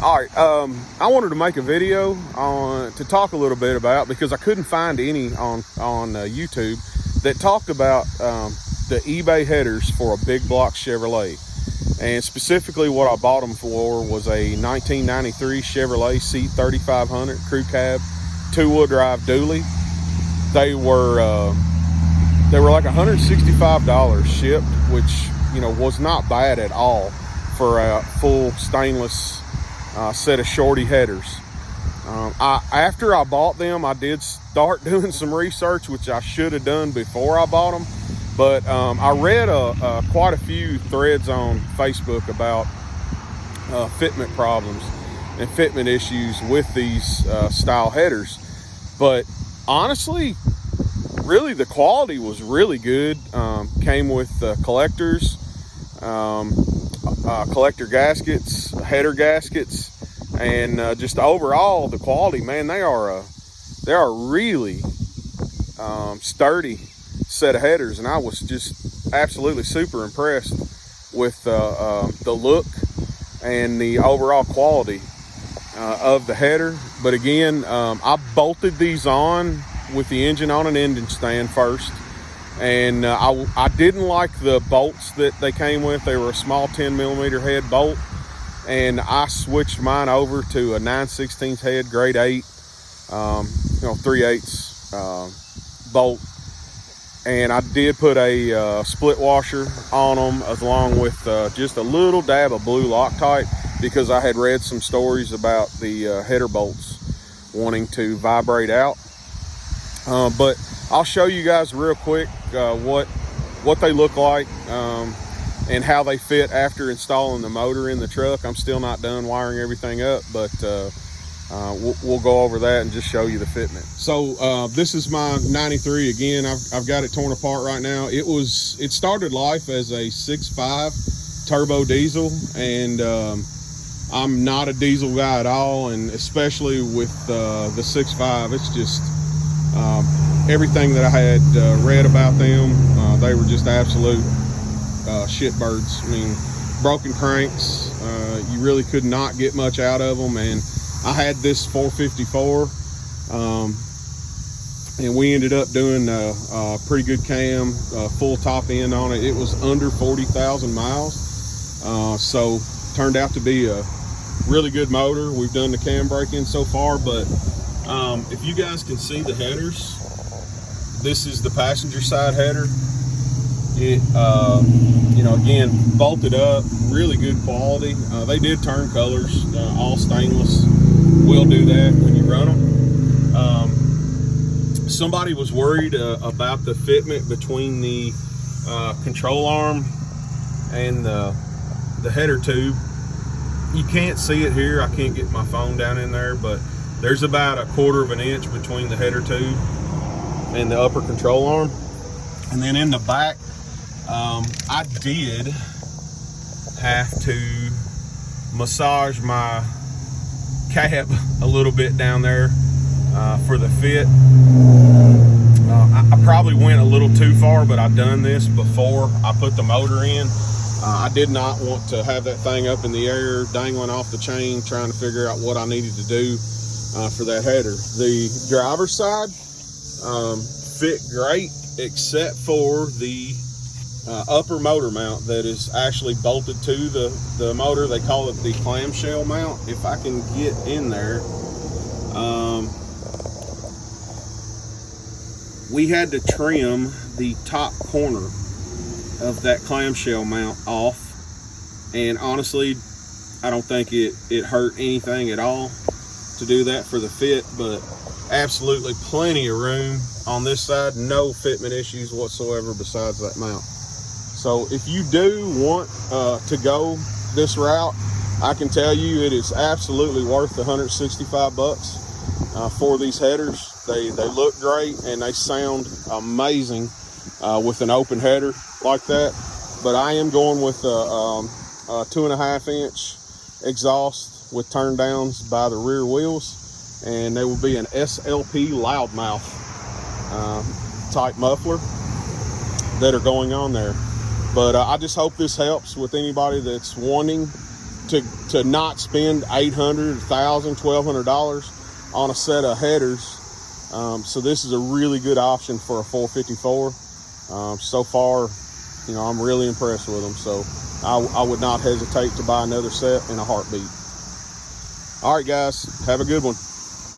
All right, I wanted to make a video to talk a little bit about, because I couldn't find any on YouTube that talked about the eBay headers for a big block Chevrolet. And specifically what I bought them for was a 1993 Chevrolet C3500 crew cab, two-wheel drive dually. They were like $165 shipped, which, you know, was not bad at all for a full stainless set of shorty headers. After I bought them, I did start doing some research, which I should have done before I bought them. But I read quite a few threads on Facebook about fitment problems and fitment issues with these style headers. But honestly, really the quality was really good. Came with collectors, collector gaskets, header gaskets, and just overall the quality, man, they are really sturdy set of headers, and I was just absolutely super impressed with the look and the overall quality of the header. But again, I bolted these on with the engine on an engine stand first, and I didn't like the bolts that they came with. They were a small 10mm head bolt, and I switched mine over to a 9/16 head grade 8 3/8 bolt. And I did put a split washer on them, along with just a little dab of blue Loctite, because I had read some stories about the header bolts wanting to vibrate out. But I'll show you guys real quick what they look like and how they fit after installing the motor in the truck. I'm still not done wiring everything up, but we'll go over that and just show you the fitment. So this is my 93. Again, I've got it torn apart right now. It started life as a 6.5 turbo diesel, and I'm not a diesel guy at all, and especially with the 6.5, it's just everything that I had read about them, they were just absolute shitbirds. I mean, broken cranks, you really could not get much out of them. And I had this 454, and we ended up doing a pretty good cam, full top end on it. It was under 40,000 miles, so turned out to be a really good motor. We've done the cam braking so far, but if you guys can see the headers, this is the passenger side header. It again, bolted up, really good quality. They did turn colors, all stainless. Will do that when you run them. Somebody was worried about the fitment between the control arm and the header tube. You can't see it here. I can't get my phone down in there, but there's about 1/4 inch between the header tube and the upper control arm. And then in the back, I did have to massage my cab a little bit down there for the fit. I probably went a little too far, but I've done this before I put the motor in. I did not want to have that thing up in the air, dangling off the chain, trying to figure out what I needed to do for that header. The driver's side fit great, except for the upper motor mount that is actually bolted to the motor. They call it the clamshell mount. If I can get in there, we had to trim the top corner of that clamshell mount off, and honestly, I don't think it hurt anything at all to do that for the fit. But absolutely plenty of room on this side, no fitment issues whatsoever besides that mount. So if you do want to go this route, I can tell you it is absolutely worth the $165 for these headers. They look great and they sound amazing with an open header like that. But I am going with a 2.5 inch exhaust with turn downs by the rear wheels, and there will be an SLP loudmouth type muffler that are going on there. But I just hope this helps with anybody that's wanting to not spend $800, $1,000, $1,200 on a set of headers. So this is a really good option for a 454. So far, you know, I'm really impressed with them. So I would not hesitate to buy another set in a heartbeat. All right, guys, have a good one.